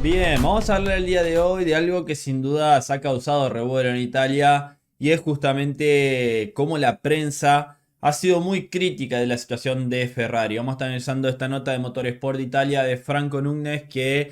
Bien, vamos a hablar el día de hoy de algo que sin duda ha causado revuelo en Italia y es justamente cómo la prensa ha sido muy crítica de la situación de Ferrari. Vamos a estar analizando esta nota de Motorsport de Italia de Franco Núñez que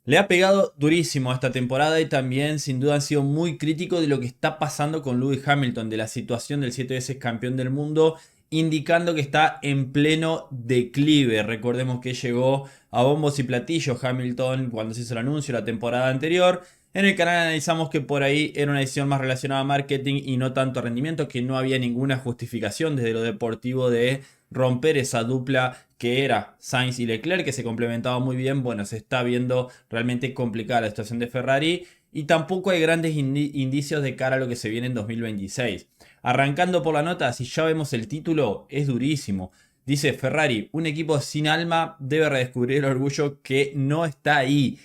le ha pegado durísimo a esta temporada y también sin duda han sido muy críticos de lo que está pasando con Lewis Hamilton, de la situación del 7 veces campeón del mundo, indicando que está en pleno declive. Recordemos que llegó a bombos y platillos Hamilton cuando se hizo el anuncio la temporada anterior. En el canal analizamos que por ahí era una decisión más relacionada a marketing y no tanto a rendimiento, que no había ninguna justificación desde lo deportivo de romper esa dupla que era Sainz y Leclerc, que se complementaba muy bien. Bueno, se está viendo realmente complicada la situación de Ferrari y tampoco hay grandes indicios de cara a lo que se viene en 2026. Arrancando por la nota, si ya vemos el título, es durísimo. Dice Ferrari, un equipo sin alma debe redescubrir el orgullo que no está ahí.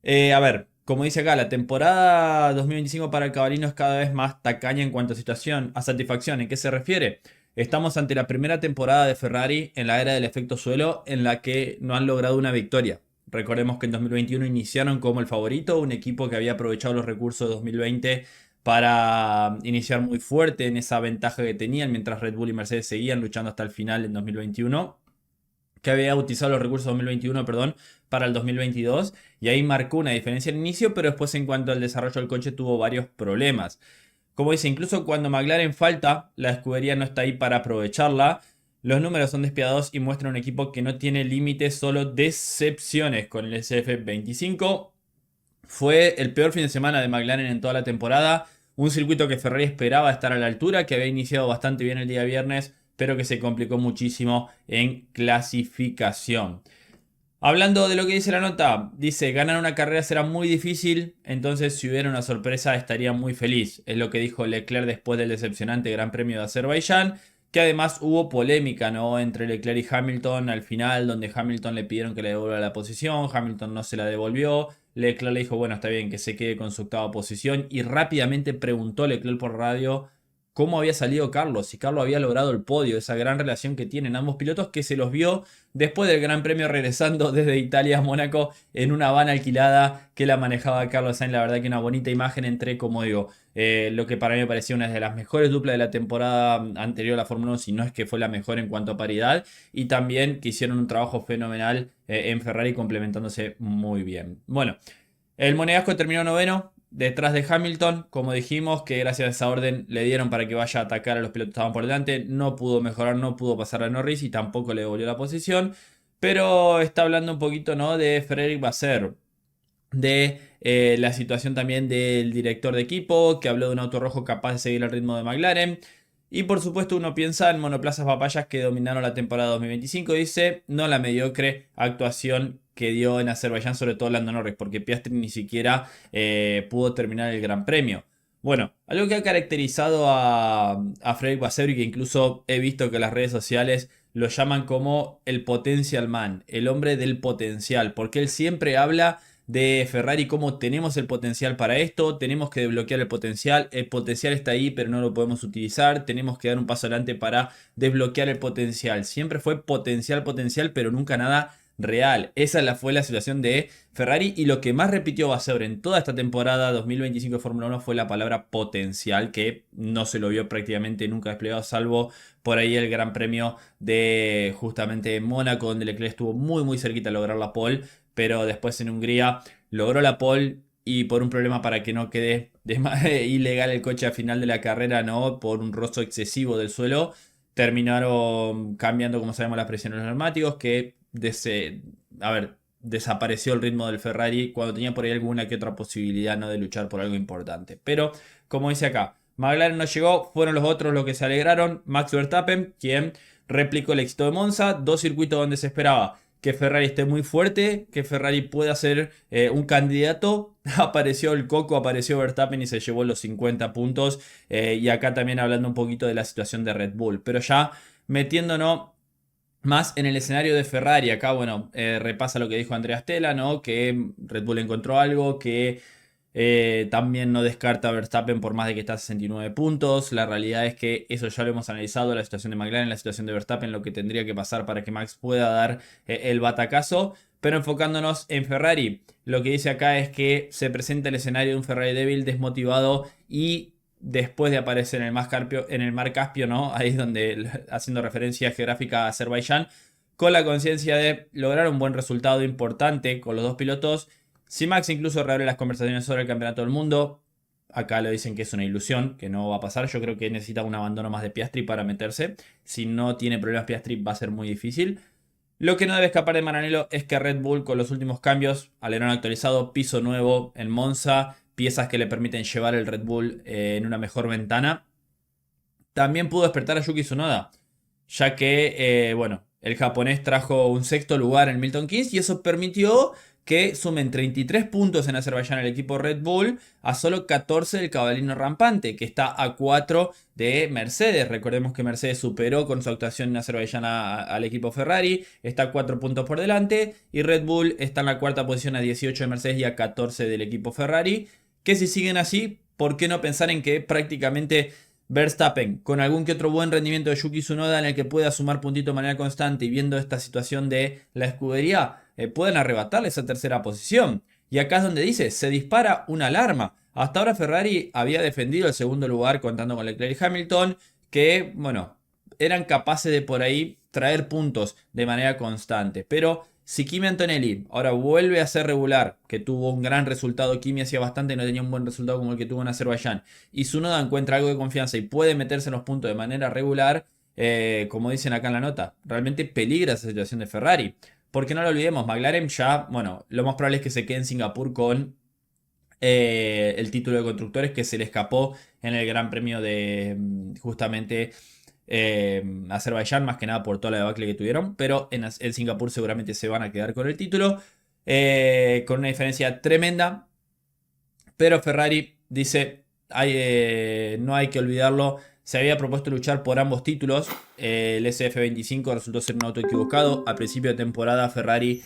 A ver, como dice acá, la temporada 2025 para el cabalino es cada vez más tacaña en cuanto a situación, a satisfacción. ¿En qué se refiere? Estamos ante la primera temporada de Ferrari en la era del efecto suelo en la que no han logrado una victoria. Recordemos que en 2021 iniciaron como el favorito, un equipo que había aprovechado los recursos de 2020 para iniciar muy fuerte en esa ventaja que tenían, mientras Red Bull y Mercedes seguían luchando hasta el final en 2021, que había utilizado los recursos 2021, perdón, para el 2022, y ahí marcó una diferencia al inicio, pero después en cuanto al desarrollo del coche tuvo varios problemas. Como dice, incluso cuando McLaren falta, la escudería no está ahí para aprovecharla. Los números son despiadados y muestran un equipo que no tiene límites, solo decepciones con el SF25. Fue el peor fin de semana de McLaren en toda la temporada. Un circuito que Ferrari esperaba estar a la altura, que había iniciado bastante bien el día viernes, pero que se complicó muchísimo en clasificación. Hablando de lo que dice la nota, dice, ganar una carrera será muy difícil, entonces si hubiera una sorpresa estaría muy feliz. Es lo que dijo Leclerc después del decepcionante Gran Premio de Azerbaiyán, que además hubo polémica, ¿no?, entre Leclerc y Hamilton al final, donde Hamilton le pidieron que le devuelva la posición, Hamilton no se la devolvió, Leclerc le dijo, bueno, está bien, que se quede con su octava posición, y rápidamente preguntó Leclerc por radio cómo había salido Carlos, si Carlos había logrado el podio, esa gran relación que tienen ambos pilotos, que se los vio después del Gran Premio regresando desde Italia a Mónaco en una van alquilada que la manejaba Carlos Sainz. La verdad que una bonita imagen entre, como digo, lo que para mí me parecía una de las mejores duplas de la temporada anterior a la Fórmula 1, si no es que fue la mejor en cuanto a paridad, y también que hicieron un trabajo fenomenal en Ferrari complementándose muy bien. Bueno, el Monegasco terminó noveno, detrás de Hamilton, como dijimos, que gracias a esa orden le dieron para que vaya a atacar a los pilotos que estaban por delante. No pudo mejorar, no pudo pasar a Norris y tampoco le devolvió la posición. Pero está hablando un poquito, ¿no?, de Frederic Vasseur, de la situación también del director de equipo, que habló de un auto rojo capaz de seguir el ritmo de McLaren. Y por supuesto uno piensa en monoplazas papayas que dominaron la temporada 2025, dice, no la mediocre actuación que dio en Azerbaiyán, sobre todo Lando Norris, porque Piastri ni siquiera pudo terminar el Gran Premio. Bueno, algo que ha caracterizado a Frederic Vasseur y que incluso he visto que las redes sociales lo llaman como el potential man, el hombre del potencial, porque él siempre habla de Ferrari como tenemos el potencial para esto, tenemos que desbloquear el potencial está ahí pero no lo podemos utilizar, tenemos que dar un paso adelante para desbloquear el potencial. Siempre fue potencial, potencial, pero nunca nada real. Esa fue la situación de Ferrari y lo que más repitió Vasseur en toda esta temporada 2025 de Fórmula 1 fue la palabra potencial, que no se lo vio prácticamente nunca desplegado, salvo por ahí el Gran Premio de justamente Mónaco, donde Leclerc estuvo muy muy cerquita de lograr la pole, pero después en Hungría logró la pole y por un problema para que no quede ilegal el coche a final de la carrera, ¿no?, por un rozo excesivo del suelo, terminaron cambiando, como sabemos, las presiones de los neumáticos, que a ver, desapareció el ritmo del Ferrari cuando tenía por ahí alguna que otra posibilidad, ¿no?, de luchar por algo importante. Pero, como dice acá, McLaren no llegó, fueron los otros los que se alegraron. Max Verstappen, quien replicó el éxito de Monza, dos circuitos donde se esperaba que Ferrari esté muy fuerte, que Ferrari pueda ser un candidato. Apareció el Coco, apareció Verstappen y se llevó los 50 puntos. Y acá también hablando un poquito de la situación de Red Bull. Pero ya metiéndonos más en el escenario de Ferrari, acá, bueno, repasa lo que dijo Andrea Stella, ¿no?, que Red Bull encontró algo, que También no descarta a Verstappen por más de que está a 69 puntos. La realidad es que eso ya lo hemos analizado, la situación de McLaren, la situación de Verstappen, lo que tendría que pasar para que Max pueda dar el batacazo. Pero enfocándonos en Ferrari, lo que dice acá es que se presenta el escenario de un Ferrari débil, desmotivado y después de aparecer en el mar Caspio, ¿no? Ahí es donde, haciendo referencia geográfica a Azerbaiyán, con la conciencia de lograr un buen resultado importante con los dos pilotos. Si Max incluso reabre las conversaciones sobre el campeonato del mundo, acá lo dicen que es una ilusión, que no va a pasar. Yo creo que necesita un abandono más de Piastri para meterse. Si no tiene problemas Piastri va a ser muy difícil. Lo que no debe escapar de Maranello es que Red Bull con los últimos cambios, alerón actualizado, piso nuevo en Monza, piezas que le permiten llevar el Red Bull en una mejor ventana, también pudo despertar a Yuki Tsunoda, ya que, bueno, el japonés trajo un sexto lugar en Milton Keynes y eso permitió que sumen 33 puntos en Azerbaiyán el equipo Red Bull a solo 14 del cabalino rampante, que está a 4 de Mercedes. Recordemos que Mercedes superó con su actuación en Azerbaiyán al equipo Ferrari, está a 4 puntos por delante y Red Bull está en la cuarta posición a 18 de Mercedes y a 14 del equipo Ferrari, que si siguen así, ¿por qué no pensar en que prácticamente Verstappen, con algún que otro buen rendimiento de Yuki Tsunoda en el que pueda sumar puntito de manera constante y viendo esta situación de la escudería, pueden arrebatarle esa tercera posición? Y acá es donde dice, se dispara una alarma. Hasta ahora Ferrari había defendido el segundo lugar contando con Leclerc y Hamilton, que, bueno, eran capaces de por ahí traer puntos de manera constante. Pero si Kimi Antonelli ahora vuelve a ser regular, que tuvo un gran resultado, Kimi hacía bastante y no tenía un buen resultado como el que tuvo en Azerbaiyán, y Tsunoda encuentra algo de confianza y puede meterse en los puntos de manera regular, como dicen acá en la nota, realmente peligra esa situación de Ferrari. Porque no lo olvidemos, McLaren ya, bueno, lo más probable es que se quede en Singapur con el título de constructores que se le escapó en el Gran Premio de justamente Azerbaiyán, más que nada por toda la debacle que tuvieron, pero en Singapur seguramente se van a quedar con el título, con una diferencia tremenda, pero Ferrari dice, no hay que olvidarlo, se había propuesto luchar por ambos títulos, el SF25 resultó ser un auto equivocado, a principio de temporada Ferrari,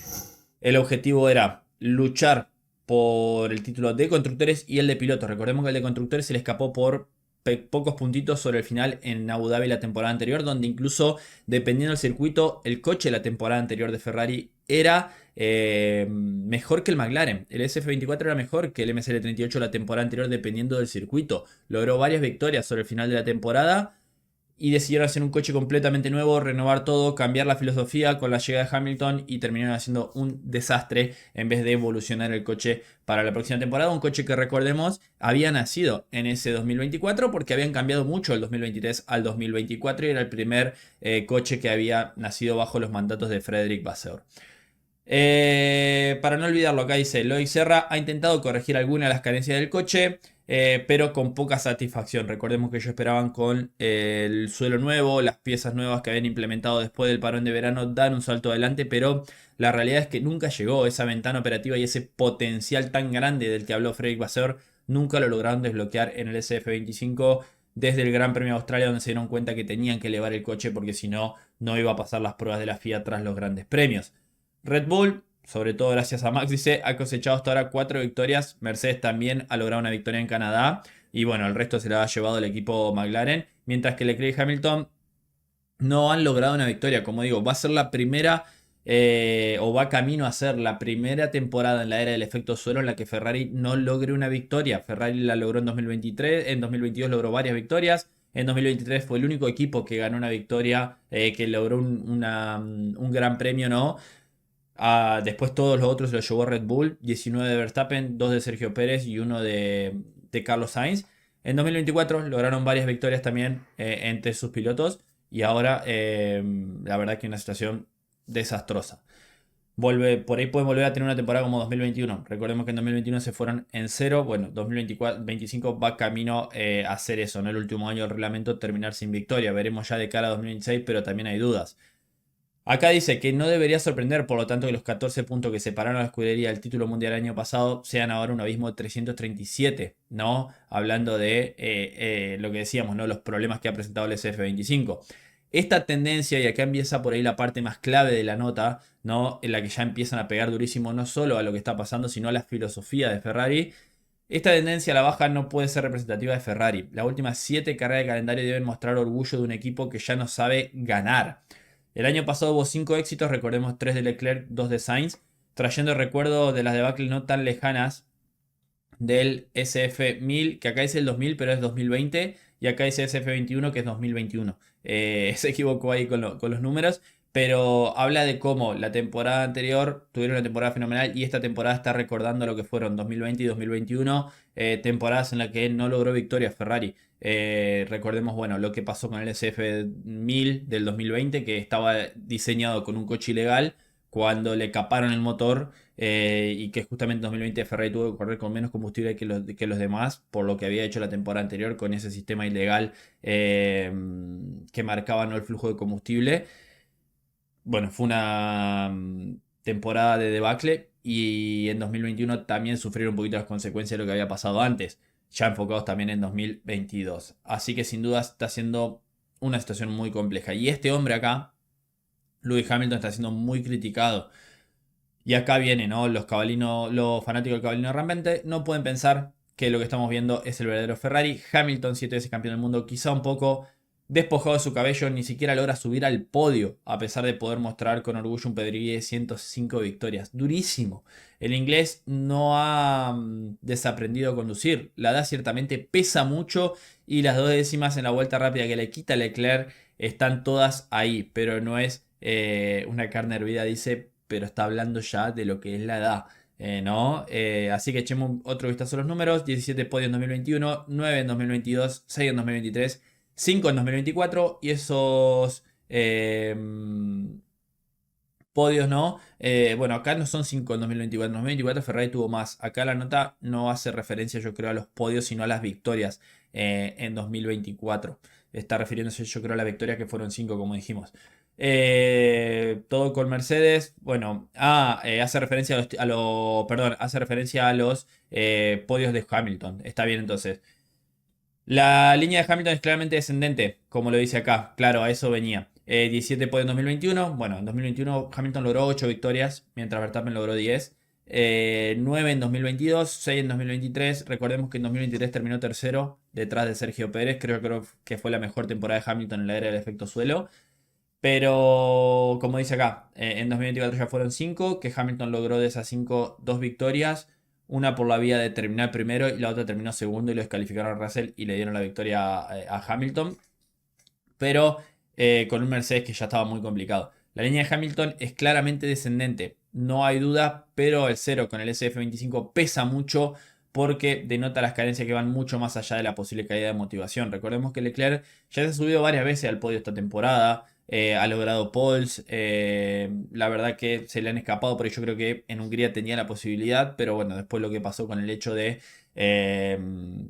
el objetivo era luchar por el título de constructores y el de pilotos. Recordemos que el de constructores se le escapó por pocos puntitos sobre el final en Abu Dhabi la temporada anterior, donde incluso dependiendo del circuito, el coche de la temporada anterior de Ferrari era mejor que el McLaren. El SF24 era mejor que el MSL38 la temporada anterior dependiendo del circuito. Logró varias victorias sobre el final de la temporada y decidieron hacer un coche completamente nuevo, renovar todo, cambiar la filosofía con la llegada de Hamilton y terminaron haciendo un desastre en vez de evolucionar el coche para la próxima temporada. Un coche que, recordemos, había nacido en ese 2024 porque habían cambiado mucho del 2023 al 2024 y era el primer coche que había nacido bajo los mandatos de Frédéric Vasseur. Para no olvidarlo, acá dice, Loic Serra ha intentado corregir algunas de las carencias del coche, pero con poca satisfacción. Recordemos que ellos esperaban con el suelo nuevo, las piezas nuevas que habían implementado después del parón de verano, dan un salto adelante, pero la realidad es que nunca llegó esa ventana operativa y ese potencial tan grande del que habló Frédéric Vasseur, nunca lo lograron desbloquear en el SF25 desde el Gran Premio de Australia, donde se dieron cuenta que tenían que elevar el coche porque si no, no iba a pasar las pruebas de la FIA tras los grandes premios. Red Bull, sobre todo gracias a Max, dice, ha cosechado hasta ahora 4 victorias. Mercedes también ha logrado una victoria en Canadá. Y bueno, el resto se lo ha llevado el equipo McLaren. Mientras que Leclerc y Hamilton no han logrado una victoria. Como digo, va a ser la primera, o va camino a ser la primera temporada en la era del efecto suelo en la que Ferrari no logre una victoria. Ferrari la logró en 2023, en 2022 logró varias victorias. En 2023 fue el único equipo que ganó una victoria, que logró un gran premio, ¿no? Después todos los otros se los llevó Red Bull, 19 de Verstappen, 2 de Sergio Pérez y 1 de Carlos Sainz. En 2024 lograron varias victorias también entre sus pilotos y ahora la verdad que una situación desastrosa. Por ahí pueden volver a tener una temporada como 2021. Recordemos que en 2021 se fueron en cero. Bueno, 2025 va camino a hacer eso, ¿no? El último año del reglamento terminar sin victoria. Veremos ya de cara a 2026, pero también hay dudas. Acá dice que no debería sorprender, por lo tanto, que los 14 puntos que separaron a la escudería del título mundial el año pasado sean ahora un abismo de 337, ¿no? Hablando de lo que decíamos, ¿no? Los problemas que ha presentado el SF25. Esta tendencia, y acá empieza por ahí la parte más clave de la nota, ¿no? En la que ya empiezan a pegar durísimo no solo a lo que está pasando, sino a la filosofía de Ferrari. Esta tendencia a la baja no puede ser representativa de Ferrari. Las últimas 7 carreras de calendario deben mostrar orgullo de un equipo que ya no sabe ganar. El año pasado hubo 5 éxitos, recordemos 3 de Leclerc, 2 de Sainz, trayendo el recuerdo de las debacles no tan lejanas del SF1000, que acá dice el 2000 pero es 2020, y acá dice SF21 que es 2021. Se equivocó ahí con los números, pero habla de cómo la temporada anterior tuvieron una temporada fenomenal y esta temporada está recordando lo que fueron 2020 y 2021, temporadas en las que no logró victoria Ferrari. Recordemos, bueno, lo que pasó con el SF1000 del 2020, que estaba diseñado con un coche ilegal cuando le caparon el motor, y que justamente en 2020 Ferrari tuvo que correr con menos combustible que los demás, por lo que había hecho la temporada anterior con ese sistema ilegal, que marcaba, ¿no?, el flujo de combustible. Bueno, fue una temporada de debacle y en 2021 también sufrieron un poquito las consecuencias de lo que había pasado antes, ya enfocados también en 2022. Así que sin duda está siendo una situación muy compleja. Y este hombre acá, Lewis Hamilton, está siendo muy criticado. Y acá viene, ¿no? Los fanáticos del cabalino rampante no pueden pensar que lo que estamos viendo es el verdadero Ferrari. Hamilton, 7 veces campeón del mundo, quizá un poco despojado de su cabello, ni siquiera logra subir al podio, a pesar de poder mostrar con orgullo un pedigrí de 105 victorias. Durísimo. El inglés no ha desaprendido a conducir. La edad ciertamente pesa mucho y las 2 décimas en la vuelta rápida que le quita Leclerc están todas ahí, pero no es una carne hervida, dice, pero está hablando ya de lo que es la edad, ¿no? Así que echemos otro vistazo a los números: 17 podios en 2021, 9 en 2022, 6 en 2023, 5 en 2024, y esos podios, ¿no? Bueno, acá no son 5 en 2024. En 2024 Ferrari tuvo más. Acá la nota no hace referencia, yo creo, a los podios, sino a las victorias en 2024. Está refiriéndose, yo creo, a la victoria que fueron 5, como dijimos. Todo con Mercedes. Bueno, hace referencia perdón, hace referencia a los podios de Hamilton. Está bien, entonces. La línea de Hamilton es claramente descendente, como lo dice acá. Claro, a eso venía. 17 podios en 2021. Bueno, en 2021 Hamilton logró 8 victorias, mientras Verstappen logró 10. 9 en 2022, 6 en 2023. Recordemos que en 2023 terminó tercero detrás de Sergio Pérez. Creo que fue la mejor temporada de Hamilton en la era del efecto suelo. Pero, como dice acá, en 2024 ya fueron 5, que Hamilton logró de esas 5 2 victorias. Una por la vía de terminar primero y la otra terminó segundo y lo descalificaron a Russell y le dieron la victoria a Hamilton. Pero con un Mercedes que ya estaba muy complicado. La línea de Hamilton es claramente descendente, no hay duda, pero el 0 con el SF25 pesa mucho porque denota las carencias que van mucho más allá de la posible caída de motivación. Recordemos que Leclerc ya se ha subido varias veces al podio esta temporada, ha logrado poles, la verdad que se le han escapado, pero yo creo que en Hungría tenía la posibilidad, pero bueno, después lo que pasó con el hecho de,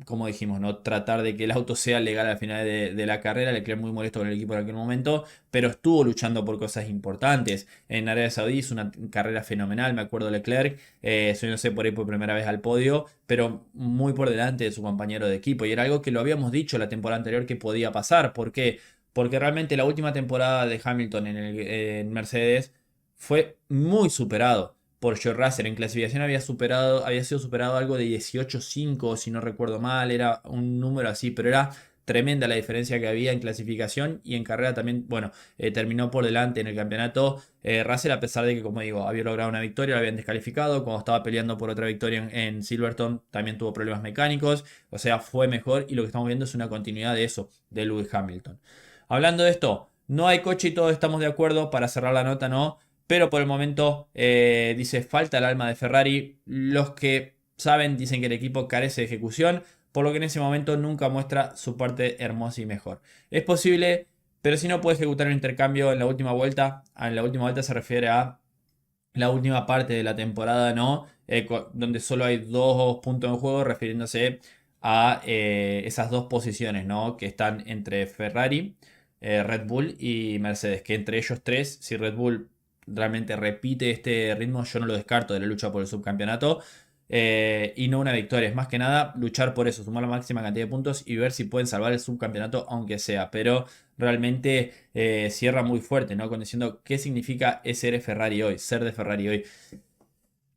como dijimos, ¿no?, tratar de que el auto sea legal al final de la carrera. Leclerc muy molesto con el equipo en aquel momento, pero estuvo luchando por cosas importantes. En Arabia Saudí hizo una carrera fenomenal, me acuerdo, Leclerc, subiéndose por ahí por primera vez al podio, pero muy por delante de su compañero de equipo, y era algo que lo habíamos dicho la temporada anterior que podía pasar. ¿Por qué? Porque realmente la última temporada de Hamilton en Mercedes fue muy superado por George Russell. En clasificación había sido superado algo de 18.5, si no recuerdo mal, era un número así, pero era tremenda la diferencia que había en clasificación, y en carrera también. Bueno, terminó por delante en el campeonato Russell, a pesar de que, como digo, había logrado una victoria, lo habían descalificado. Cuando estaba peleando por otra victoria en Silverstone, también tuvo problemas mecánicos, o sea, fue mejor, y lo que estamos viendo es una continuidad de eso, de Lewis Hamilton. Hablando de esto, no hay coche y todos estamos de acuerdo, para cerrar la nota, ¿no? Pero por el momento, dice, falta el alma de Ferrari. Los que saben dicen que el equipo carece de ejecución, por lo que en ese momento nunca muestra su parte hermosa y mejor. Es posible, pero si no puede ejecutar un intercambio en la última vuelta, en la última vuelta se refiere a la última parte de la temporada, ¿no? Donde solo hay 2 puntos en juego, refiriéndose a esas 2 posiciones, ¿no?, que están entre Ferrari, Red Bull y Mercedes. Que entre ellos 3, si Red Bull realmente repite este ritmo, yo no lo descarto de la lucha por el subcampeonato. Y no una victoria, es más que nada luchar por eso, sumar la máxima cantidad de puntos y ver si pueden salvar el subcampeonato, aunque sea. Pero realmente cierra muy fuerte, ¿no?, con diciendo qué significa ser Ferrari hoy, ser de Ferrari hoy.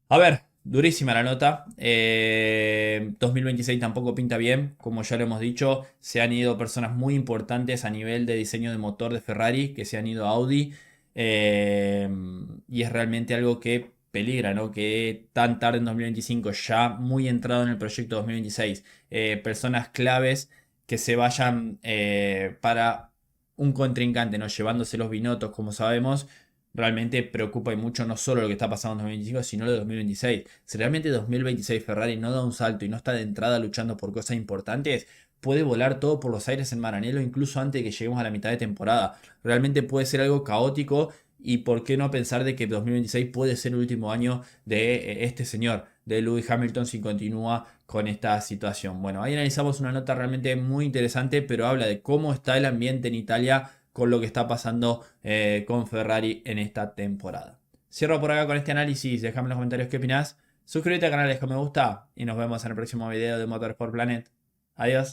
A ver, Durísima la nota. 2026 tampoco pinta bien. Como ya lo hemos dicho, se han ido personas muy importantes a nivel de diseño de motor de Ferrari, que se han ido a Audi. Eh, y es realmente algo que peligra, ¿no? Que tan tarde en 2025, ya muy entrado en el proyecto 2026, personas claves que se vayan para un contrincante, ¿no? Llevándose los binotos, como sabemos realmente preocupa y mucho no solo lo que está pasando en 2025, sino lo de 2026. Si realmente 2026 Ferrari no da un salto y no está de entrada luchando por cosas importantes, puede volar todo por los aires en Maranello incluso antes de que lleguemos a la mitad de temporada. Realmente puede ser algo caótico y por qué no pensar de que 2026 puede ser el último año de este señor, de Lewis Hamilton, si continúa con esta situación. Bueno, ahí analizamos una nota realmente muy interesante, pero habla de cómo está el ambiente en Italia con lo que está pasando con Ferrari en esta temporada. Cierro por acá con este análisis, déjame en los comentarios qué opinás, suscríbete al canal, deja me gusta y nos vemos en el próximo video de Motorsport Planet. Adiós.